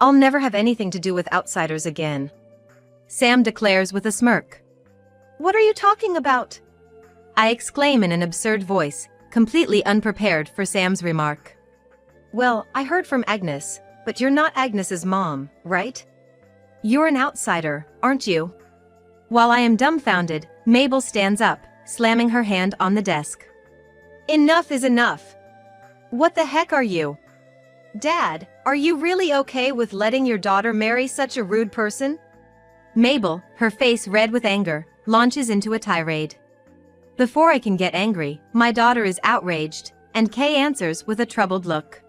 I'll never have anything to do with outsiders again," Sam declares with a smirk. "What are you talking about?" I exclaim in an absurd voice, completely unprepared for Sam's remark. "Well, I heard from Agnes, but you're not Agnes's mom, right? You're an outsider, aren't you?" While I am dumbfounded, Mabel stands up, slamming her hand on the desk. "Enough is enough. What the heck are you? Dad, are you really okay with letting your daughter marry such a rude person?" Mabel, her face red with anger, launches into a tirade. Before I can get angry, my daughter is outraged, and Kay answers with a troubled look.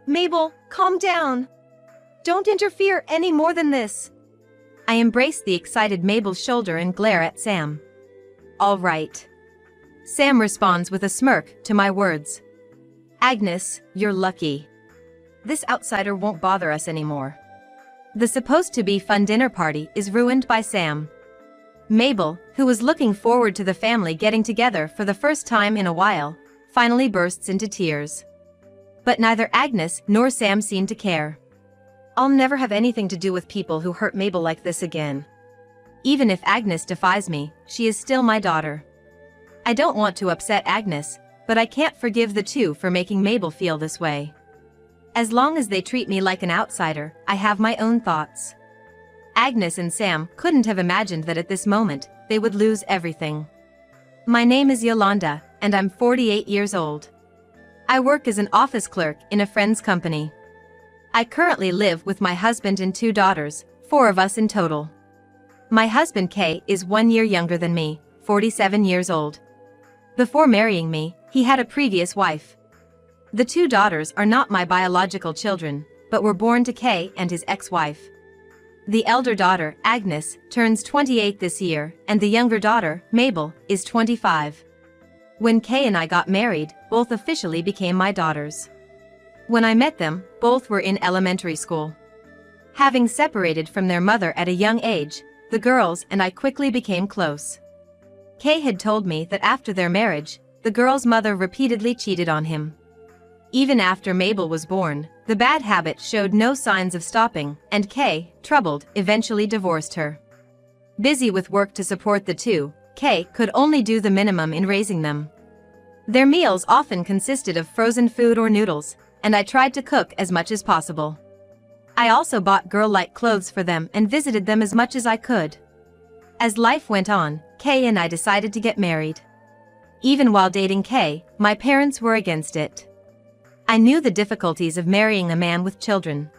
"Mabel, calm down. Don't interfere any more than this." I embrace the excited Mabel's shoulder and glare at Sam. "All right." Sam responds with a smirk to my words. "Agnes, you're lucky. This outsider won't bother us anymore." The supposed-to-be fun dinner party is ruined by Sam. Mabel, who was looking forward to the family getting together for the first time in a while, finally bursts into tears. But neither Agnes nor Sam seem to care. I'll never have anything to do with people who hurt Mabel like this again. Even if Agnes defies me, she is still my daughter. I don't want to upset Agnes, but I can't forgive the two for making Mabel feel this way. As long as they treat me like an outsider, I have my own thoughts. Agnes and Sam couldn't have imagined that at this moment, they would lose everything. My name is Yolanda, and I'm 48 years old. I work as an office clerk in a friend's company. I currently live with my husband and 2 daughters, 4 of us in total. My husband Kay is 1 year younger than me, 47 years old. Before marrying me, he had a previous wife. The 2 daughters are not my biological children, but were born to Kay and his ex-wife. The elder daughter, Agnes, turns 28 this year, and the younger daughter, Mabel, is 25. When Kay and I got married, both officially became my daughters. When I met them, both were in elementary school. Having separated from their mother at a young age, the girls and I quickly became close. Kay had told me that after their marriage, the girl's mother repeatedly cheated on him. Even after Mabel was born, the bad habit showed no signs of stopping, and Kay, troubled, eventually divorced her. Busy with work to support the two, Kay could only do the minimum in raising them. Their meals often consisted of frozen food or noodles, and I tried to cook as much as possible. I also bought girl-like clothes for them and visited them as much as I could. As life went on, Kay and I decided to get married. Even while dating Kay, my parents were against it. I knew the difficulties of marrying a man with children.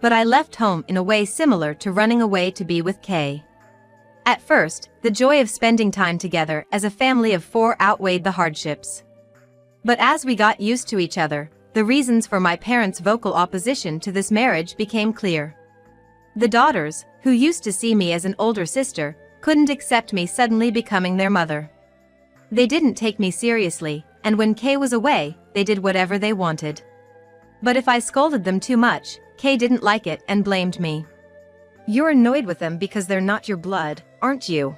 But I left home in a way similar to running away to be with Kay. At first, the joy of spending time together as a family of 4 outweighed the hardships. But as we got used to each other, the reasons for my parents' vocal opposition to this marriage became clear. The daughters, who used to see me as an older sister, couldn't accept me suddenly becoming their mother. They didn't take me seriously, and when Kay was away, they did whatever they wanted. But if I scolded them too much, Kay didn't like it and blamed me. "You're annoyed with them because they're not your blood, aren't you?"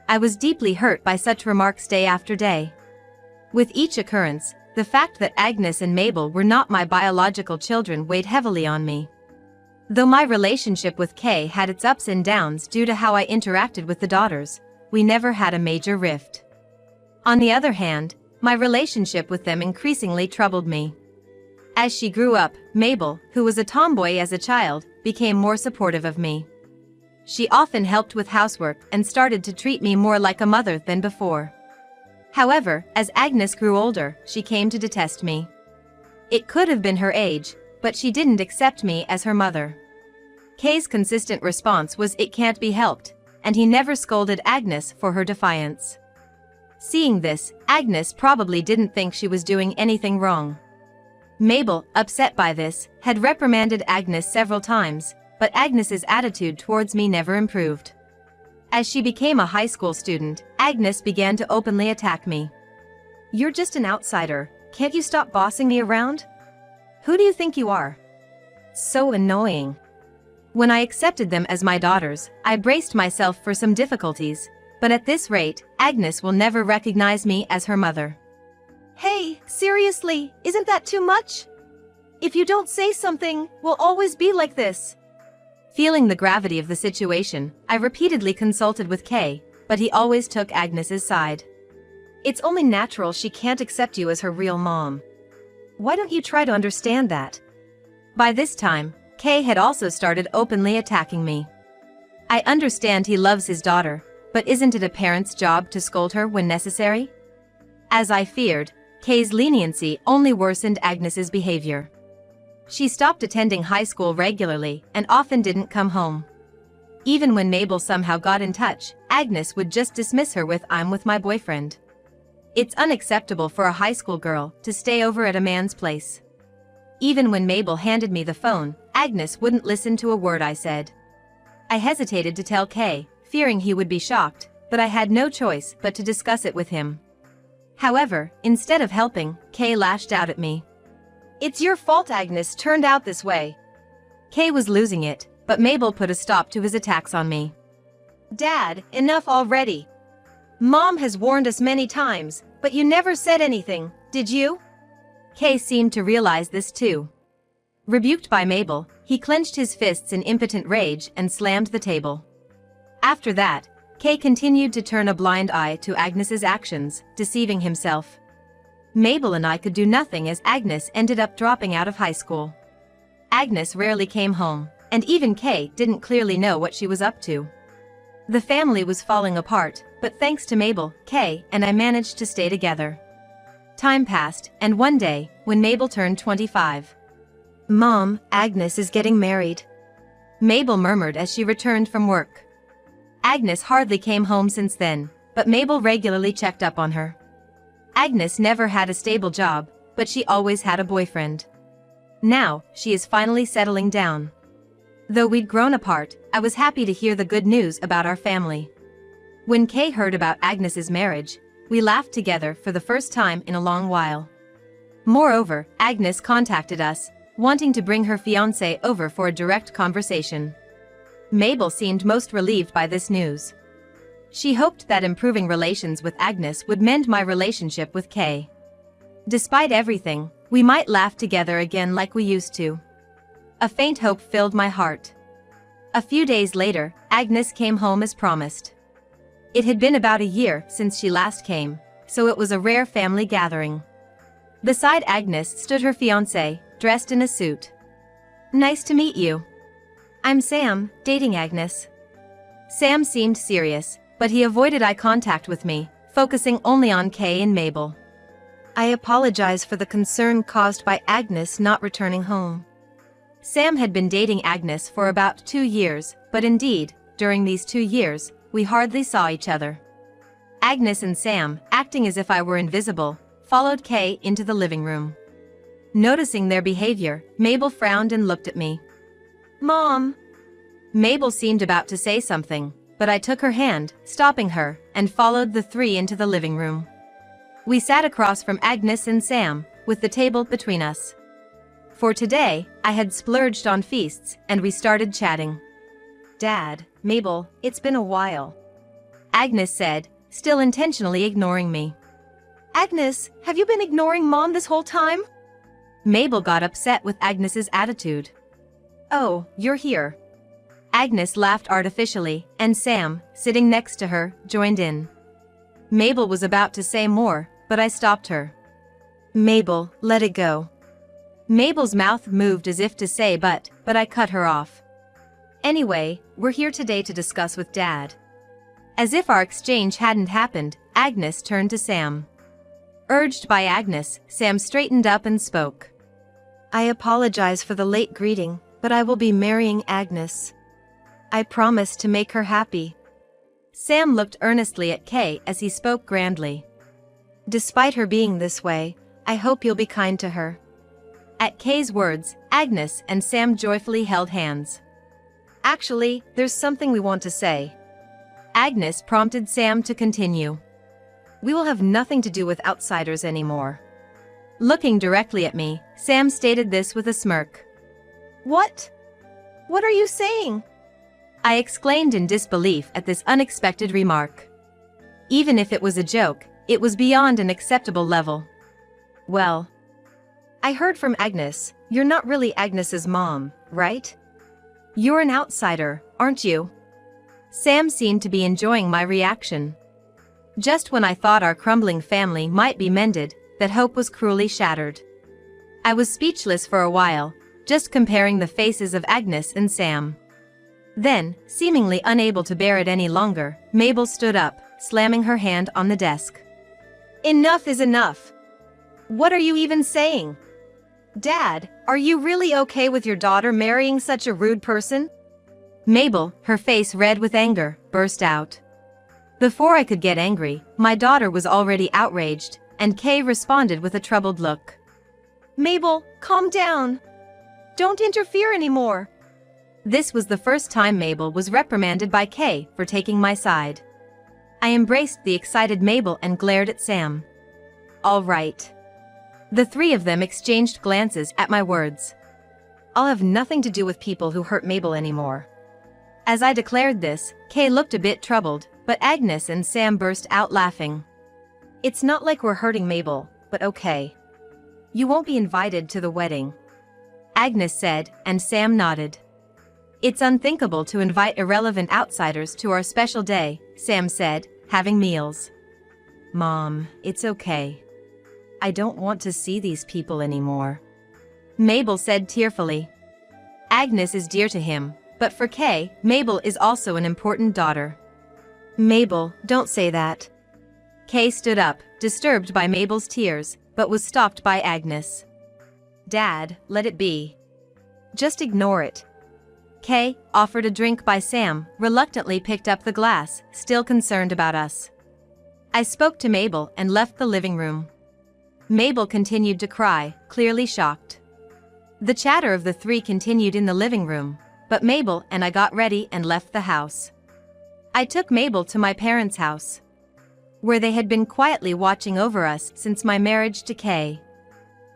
I was deeply hurt by such remarks day after day. With each occurrence, the fact that Agnes and Mabel were not my biological children weighed heavily on me. Though my relationship with Kay had its ups and downs due to how I interacted with the daughters, we never had a major rift. On the other hand, my relationship with them increasingly troubled me. As she grew up, Mabel, who was a tomboy as a child, became more supportive of me. She often helped with housework and started to treat me more like a mother than before. However, as Agnes grew older, she came to detest me. It could have been her age, but she didn't accept me as her mother. Kay's consistent response was "it can't be helped," and he never scolded Agnes for her defiance. Seeing this, Agnes probably didn't think she was doing anything wrong. Mabel, upset by this, had reprimanded Agnes several times, but Agnes's attitude towards me never improved. As she became a high school student, Agnes began to openly attack me. "You're just an outsider, can't you stop bossing me around? Who do you think you are?" So annoying. When I accepted them as my daughters, I braced myself for some difficulties, but at this rate, Agnes will never recognize me as her mother. "Hey, seriously, isn't that too much? If you don't say something, we'll always be like this. Feeling the gravity of the situation, I repeatedly consulted with Kay, but he always took Agnes's side. It's only natural she can't accept you as her real mom. Why don't you try to understand that? By this time, Kay had also started openly attacking me. I understand he loves his daughter, but isn't it a parent's job to scold her when necessary? As I feared, Kay's leniency only worsened Agnes's behavior. She stopped attending high school regularly and often didn't come home. Even when Mabel somehow got in touch, Agnes would just dismiss her with "I'm with my boyfriend." It's unacceptable for a high school girl to stay over at a man's place. Even when Mabel handed me the phone, Agnes wouldn't listen to a word I said. I hesitated to tell Kay, fearing he would be shocked, but I had no choice but to discuss it with him. However, instead of helping, Kay lashed out at me. It's your fault Agnes turned out this way. Kay was losing it, but Mabel put a stop to his attacks on me. Dad, enough already. Mom has warned us many times, but you never said anything, did you? Kay seemed to realize this too. Rebuked by Mabel, he clenched his fists in impotent rage and slammed the table. After that, Kay continued to turn a blind eye to Agnes's actions, deceiving himself. Mabel and I could do nothing as Agnes ended up dropping out of high school. Agnes rarely came home, and even Kay didn't clearly know what she was up to. The family was falling apart, but thanks to Mabel, Kay and I managed to stay together. Time passed, and one day, when Mabel turned 25. Mom, Agnes is getting married. Mabel murmured as she returned from work. Agnes hardly came home since then, but Mabel regularly checked up on her. Agnes never had a stable job, but she always had a boyfriend. Now, she is finally settling down. Though we'd grown apart, I was happy to hear the good news about our family. When Kay heard about Agnes's marriage, we laughed together for the first time in a long while. Moreover, Agnes contacted us, wanting to bring her fiancé over for a direct conversation. Mabel seemed most relieved by this news. She hoped that improving relations with Agnes would mend my relationship with Kay. Despite everything, we might laugh together again like we used to. A faint hope filled my heart. A few days later, Agnes came home as promised. It had been about a year since she last came, so it was a rare family gathering. Beside Agnes stood her fiancé, dressed in a suit. "Nice to meet you. I'm Sam, dating Agnes." Sam seemed serious, but he avoided eye contact with me, focusing only on Kay and Mabel. I apologize for the concern caused by Agnes not returning home. Sam had been dating Agnes for about 2 years, but indeed, during these 2 years, we hardly saw each other. Agnes and Sam, acting as if I were invisible, followed Kay into the living room. Noticing their behavior, Mabel frowned and looked at me. Mom! Mabel seemed about to say something, but I took her hand, stopping her, and followed the three into the living room. We sat across from Agnes and Sam, with the table between us. For today, I had splurged on feasts, and we started chatting. Dad, Mabel, it's been a while. Agnes said, still intentionally ignoring me. Agnes, have you been ignoring Mom this whole time? Mabel got upset with Agnes's attitude. Oh, you're here. Agnes laughed artificially, and Sam, sitting next to her, joined in. Mabel was about to say more, but I stopped her. Mabel, let it go. Mabel's mouth moved as if to say but I cut her off. Anyway, we're here today to discuss with Dad. As if our exchange hadn't happened, Agnes turned to Sam. Urged by Agnes, Sam straightened up and spoke. I apologize for the late greeting, but I will be marrying Agnes. I promise to make her happy. Sam looked earnestly at Kay as he spoke grandly. Despite her being this way, I hope you'll be kind to her. At Kay's words, Agnes and Sam joyfully held hands. Actually, there's something we want to say. Agnes prompted Sam to continue. We will have nothing to do with outsiders anymore. Looking directly at me, Sam stated this with a smirk. What? What are you saying? I exclaimed in disbelief at this unexpected remark. Even if it was a joke, it was beyond an acceptable level. Well, I heard from Agnes, you're not really Agnes's mom, right? You're an outsider, aren't you? Sam seemed to be enjoying my reaction. Just when I thought our crumbling family might be mended, that hope was cruelly shattered. I was speechless for a while, just comparing the faces of Agnes and Sam. Then, seemingly unable to bear it any longer, Mabel stood up, slamming her hand on the desk. Enough is enough. What are you even saying? Dad, are you really okay with your daughter marrying such a rude person? Mabel, her face red with anger, burst out. Before I could get angry, my daughter was already outraged, and Kay responded with a troubled look. Mabel, calm down. Don't interfere anymore. This was the first time Mabel was reprimanded by Kay for taking my side. I embraced the excited Mabel and glared at Sam. All right. The three of them exchanged glances at my words. I'll have nothing to do with people who hurt Mabel anymore. As I declared this, Kay looked a bit troubled, but Agnes and Sam burst out laughing. It's not like we're hurting Mabel, but okay. You won't be invited to the wedding, Agnes said, and Sam nodded. It's unthinkable to invite irrelevant outsiders to our special day, Sam said, having meals. Mom, it's okay. I don't want to see these people anymore, Mabel said tearfully. Agnes is dear to him, but for Kay, Mabel is also an important daughter. Mabel, don't say that. Kay stood up, disturbed by Mabel's tears, but was stopped by Agnes. Dad, let it be. Just ignore it. Kay, offered a drink by Sam, reluctantly picked up the glass, still concerned about us. I spoke to Mabel and left the living room. Mabel continued to cry, clearly shocked. The chatter of the three continued in the living room, but Mabel and I got ready and left the house. I took Mabel to my parents' house, where they had been quietly watching over us since my marriage to Kay.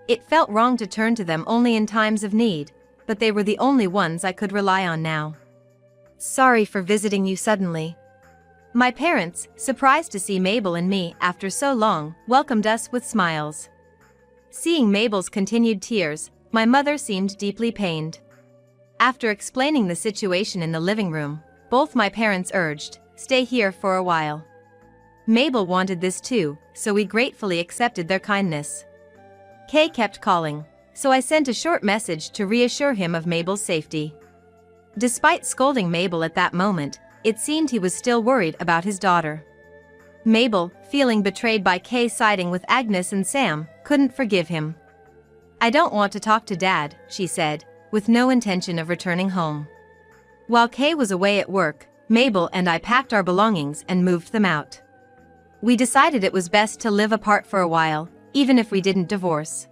It felt wrong to turn to them only in times of need, but they were the only ones I could rely on now. Sorry for visiting you suddenly. My parents, surprised to see Mabel and me after so long, welcomed us with smiles. Seeing Mabel's continued tears, my mother seemed deeply pained. After explaining the situation in the living room, both my parents urged, "Stay here for a while." Mabel wanted this too, so we gratefully accepted their kindness. Kay kept calling, so I sent a short message to reassure him of Mabel's safety. Despite scolding Mabel at that moment, it seemed he was still worried about his daughter. Mabel, feeling betrayed by Kay siding with Agnes and Sam, couldn't forgive him. "I don't want to talk to Dad," she said, with no intention of returning home. While Kay was away at work, Mabel and I packed our belongings and moved them out. We decided it was best to live apart for a while, even if we didn't divorce.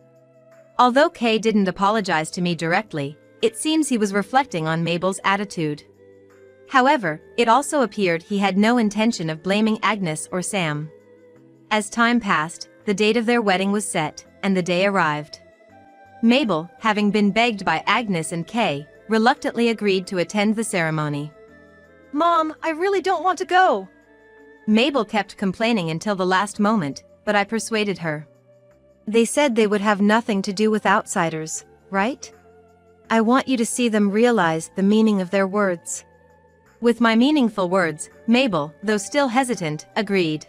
Although Kay didn't apologize to me directly, it seems he was reflecting on Mabel's attitude. However, it also appeared he had no intention of blaming Agnes or Sam. As time passed, the date of their wedding was set, and the day arrived. Mabel, having been begged by Agnes and Kay, reluctantly agreed to attend the ceremony. "Mom, I really don't want to go." Mabel kept complaining until the last moment, but I persuaded her. "They said they would have nothing to do with outsiders, right? I want you to see them realize the meaning of their words." With my meaningful words, Mabel, though still hesitant, agreed.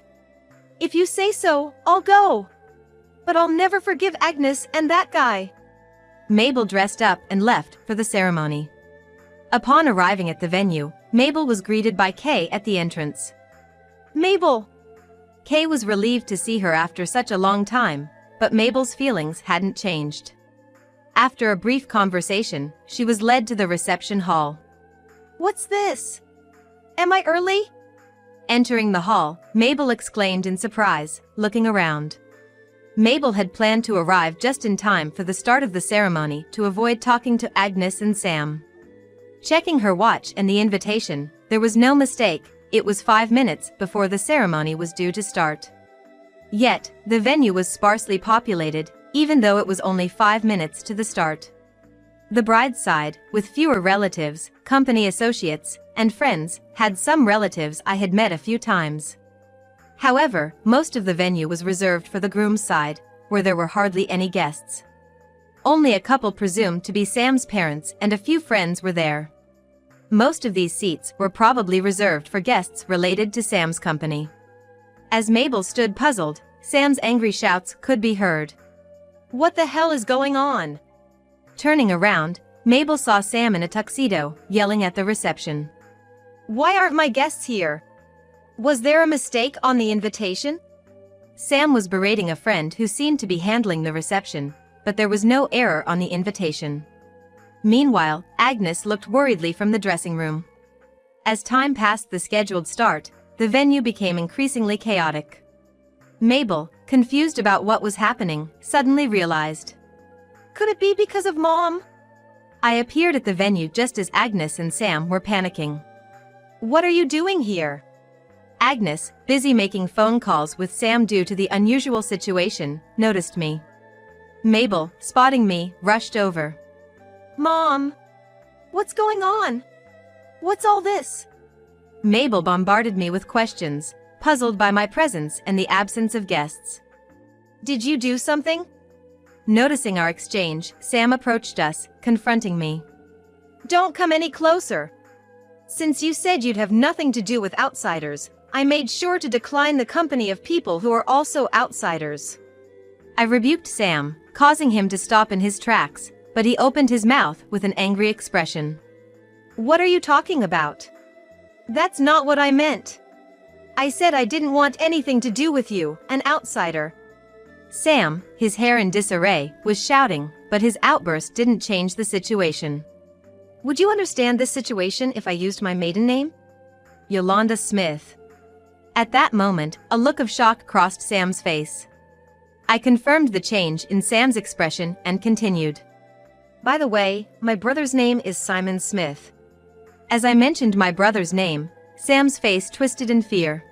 "If you say so, I'll go. But I'll never forgive Agnes and that guy." Mabel dressed up and left for the ceremony. Upon arriving at the venue, Mabel was greeted by Kay at the entrance. "Mabel!" Kay was relieved to see her after such a long time, but Mabel's feelings hadn't changed. After a brief conversation, she was led to the reception hall. "What's this? Am I early?" Entering the hall, Mabel exclaimed in surprise, looking around. Mabel had planned to arrive just in time for the start of the ceremony to avoid talking to Agnes and Sam. Checking her watch and the invitation, there was no mistake, it was 5 minutes before the ceremony was due to start. Yet, the venue was sparsely populated, even though it was only 5 minutes to the start. The bride's side, with fewer relatives, company associates, and friends, had some relatives I had met a few times. However, most of the venue was reserved for the groom's side, where there were hardly any guests. Only a couple presumed to be Sam's parents and a few friends were there. Most of these seats were probably reserved for guests related to Sam's company. As Mabel stood puzzled, Sam's angry shouts could be heard. What the hell is going on? Turning around, Mabel saw Sam in a tuxedo, yelling at the reception. Why aren't my guests here? Was there a mistake on the invitation? Sam was berating a friend who seemed to be handling the reception, but there was no error on the invitation. Meanwhile, Agnes looked worriedly from the dressing room. As time passed the scheduled start, the venue became increasingly chaotic. Mabel, confused about what was happening, suddenly realized. Could it be because of Mom? I appeared at the venue just as Agnes and Sam were panicking. What are you doing here? Agnes, busy making phone calls with Sam due to the unusual situation, noticed me. Mabel, spotting me, rushed over. Mom! What's going on? What's all this? Mabel bombarded me with questions, puzzled by my presence and the absence of guests. Did you do something? Noticing our exchange, Sam approached us, confronting me. Don't come any closer. Since you said you'd have nothing to do with outsiders, I made sure to decline the company of people who are also outsiders. I rebuked Sam, causing him to stop in his tracks, but he opened his mouth with an angry expression. What are you talking about? That's not what I meant. I said I didn't want anything to do with you, an outsider. Sam, his hair in disarray, was shouting, but his outburst didn't change the situation. Would you understand this situation if I used my maiden name? Yolanda Smith. At that moment, a look of shock crossed Sam's face. I confirmed the change in Sam's expression and continued. By the way, my brother's name is Simon Smith. As I mentioned my brother's name, Sam's face twisted in fear.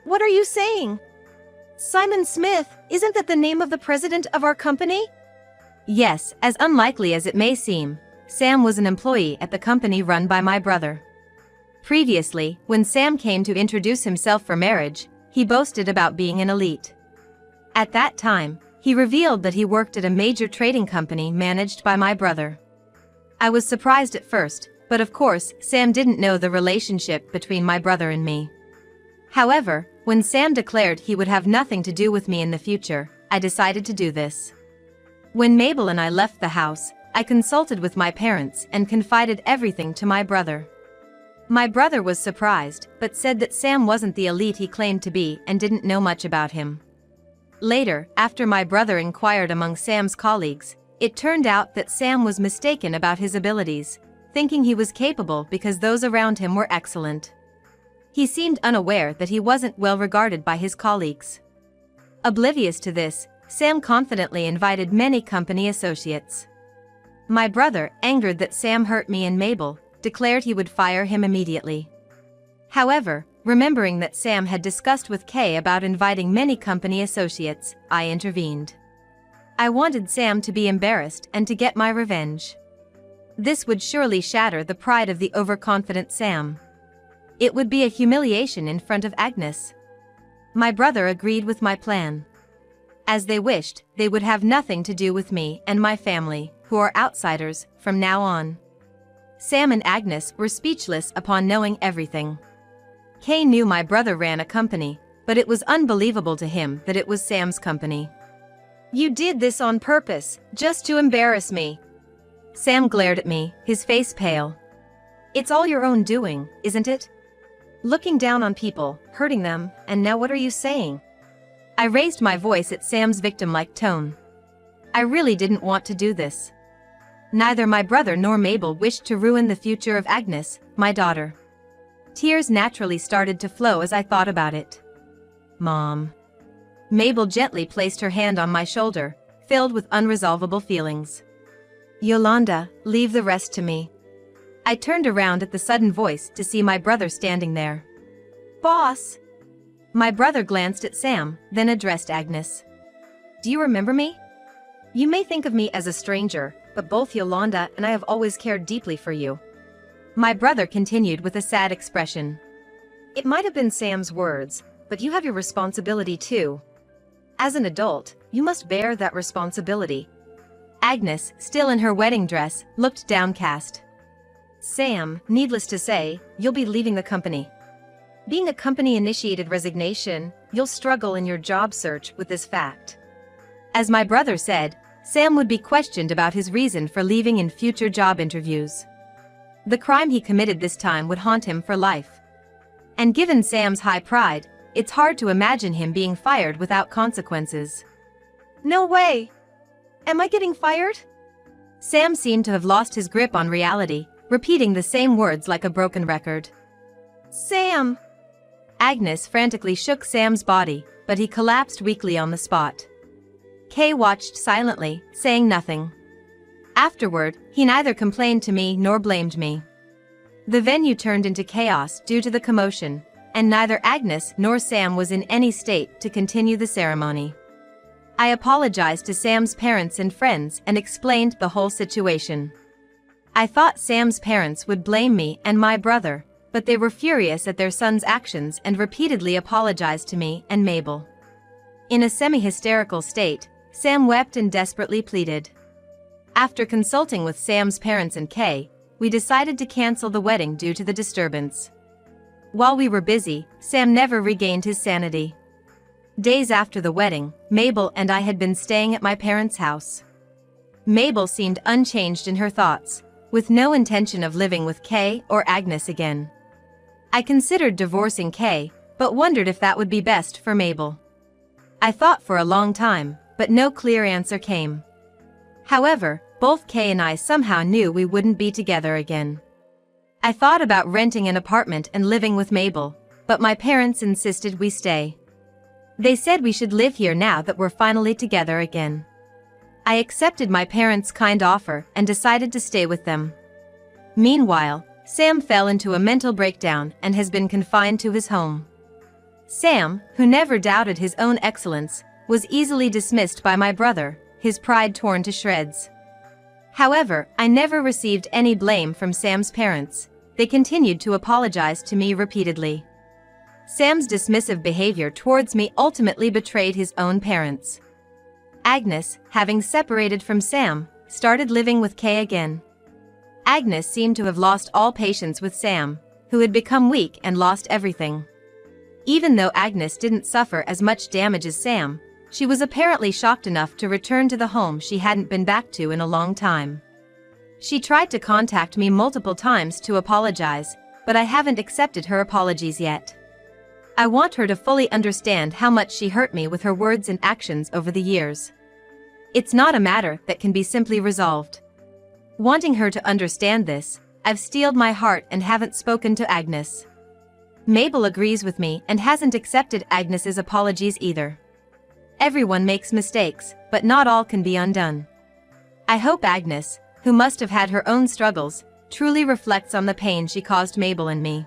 What are you saying? Simon Smith, isn't that the name of the president of our company? Yes, as unlikely as it may seem, Sam was an employee at the company run by my brother. Previously, when Sam came to introduce himself for marriage, he boasted about being an elite. At that time, he revealed that he worked at a major trading company managed by my brother. I was surprised at first, but of course, Sam didn't know the relationship between my brother and me. However, when Sam declared he would have nothing to do with me in the future, I decided to do this. When Mabel and I left the house, I consulted with my parents and confided everything to my brother. My brother was surprised, but said that Sam wasn't the elite he claimed to be and didn't know much about him. Later, after my brother inquired among Sam's colleagues, it turned out that Sam was mistaken about his abilities, thinking he was capable because those around him were excellent. He seemed unaware that he wasn't well regarded by his colleagues. Oblivious to this, Sam confidently invited many company associates. My brother, angered that Sam hurt me and Mabel, declared he would fire him immediately. However, remembering that Sam had discussed with Kay about inviting many company associates, I intervened. I wanted Sam to be embarrassed and to get my revenge. This would surely shatter the pride of the overconfident Sam. It would be a humiliation in front of Agnes. My brother agreed with my plan. As they wished, they would have nothing to do with me and my family, who are outsiders, from now on. Sam and Agnes were speechless upon knowing everything. Kay knew my brother ran a company, but it was unbelievable to him that it was Sam's company. You did this on purpose, just to embarrass me. Sam glared at me, his face pale. It's all your own doing, isn't it? Looking down on people, hurting them, and now what are you saying? I raised my voice at Sam's victim-like tone. I really didn't want to do this. Neither my brother nor Mabel wished to ruin the future of Agnes, my daughter. Tears naturally started to flow as I thought about it. Mom. Mabel gently placed her hand on my shoulder, filled with unresolvable feelings. Yolanda, leave the rest to me. I turned around at the sudden voice to see my brother standing there. Boss! My brother glanced at Sam, then addressed Agnes. Do you remember me? You may think of me as a stranger, but both Yolanda and I have always cared deeply for you. My brother continued with a sad expression. It might have been Sam's words, but you have your responsibility too. As an adult, you must bear that responsibility. Agnes, still in her wedding dress, looked downcast. Sam, needless to say, you'll be leaving the company. Being a company-initiated resignation, you'll struggle in your job search with this fact. As my brother said, Sam would be questioned about his reason for leaving in future job interviews. The crime he committed this time would haunt him for life. And given Sam's high pride, it's hard to imagine him being fired without consequences. No way! Am I getting fired? Sam seemed to have lost his grip on reality, repeating the same words like a broken record. Sam! Agnes frantically shook Sam's body, but he collapsed weakly on the spot. Kay watched silently, saying nothing. Afterward, he neither complained to me nor blamed me. The venue turned into chaos due to the commotion, and neither Agnes nor Sam was in any state to continue the ceremony. I apologized to Sam's parents and friends and explained the whole situation. I thought Sam's parents would blame me and my brother, but they were furious at their son's actions and repeatedly apologized to me and Mabel. In a semi-hysterical state, Sam wept and desperately pleaded. After consulting with Sam's parents and Kay, we decided to cancel the wedding due to the disturbance. While we were busy, Sam never regained his sanity. Days after the wedding, Mabel and I had been staying at my parents' house. Mabel seemed unchanged in her thoughts, with no intention of living with Kay or Agnes again. I considered divorcing Kay, but wondered if that would be best for Mabel. I thought for a long time, but no clear answer came. However, both Kay and I somehow knew we wouldn't be together again. I thought about renting an apartment and living with Mabel, but my parents insisted we stay. They said we should live here now that we're finally together again. I accepted my parents' kind offer and decided to stay with them. Meanwhile, Sam fell into a mental breakdown and has been confined to his home. Sam, who never doubted his own excellence, was easily dismissed by my brother, his pride torn to shreds. However, I never received any blame from Sam's parents. They continued to apologize to me repeatedly. Sam's dismissive behavior towards me ultimately betrayed his own parents. Agnes, having separated from Sam, started living with Kay again. Agnes seemed to have lost all patience with Sam, who had become weak and lost everything. Even though Agnes didn't suffer as much damage as Sam, she was apparently shocked enough to return to the home she hadn't been back to in a long time. She tried to contact me multiple times to apologize, but I haven't accepted her apologies yet. I want her to fully understand how much she hurt me with her words and actions over the years. It's not a matter that can be simply resolved. Wanting her to understand this, I've steeled my heart and haven't spoken to Agnes. Mabel agrees with me and hasn't accepted Agnes's apologies either. Everyone makes mistakes, but not all can be undone. I hope Agnes, who must have had her own struggles, truly reflects on the pain she caused Mabel and me.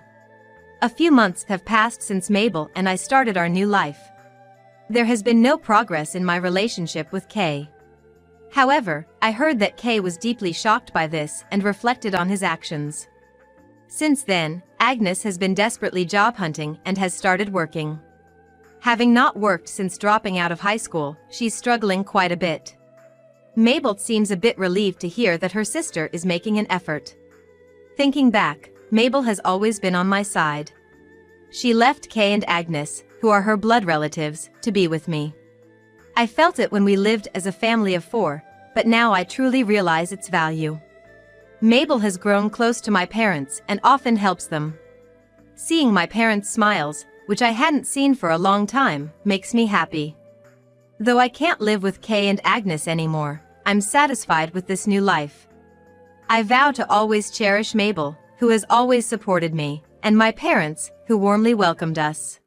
A few months have passed since Mabel and I started our new life. There has been no progress in my relationship with Kay. However, I heard that Kay was deeply shocked by this and reflected on his actions. Since then, Agnes has been desperately job hunting and has started working. Having not worked since dropping out of high school, she's struggling quite a bit. Mabel seems a bit relieved to hear that her sister is making an effort. Thinking back, Mabel has always been on my side. She left Kay and Agnes, who are her blood relatives, to be with me. I felt it when we lived as a family of 4, but now I truly realize its value. Mabel has grown close to my parents and often helps them. Seeing my parents' smiles, which I hadn't seen for a long time, makes me happy. Though I can't live with Kay and Agnes anymore, I'm satisfied with this new life. I vow to always cherish Mabel, who has always supported me, and my parents, who warmly welcomed us.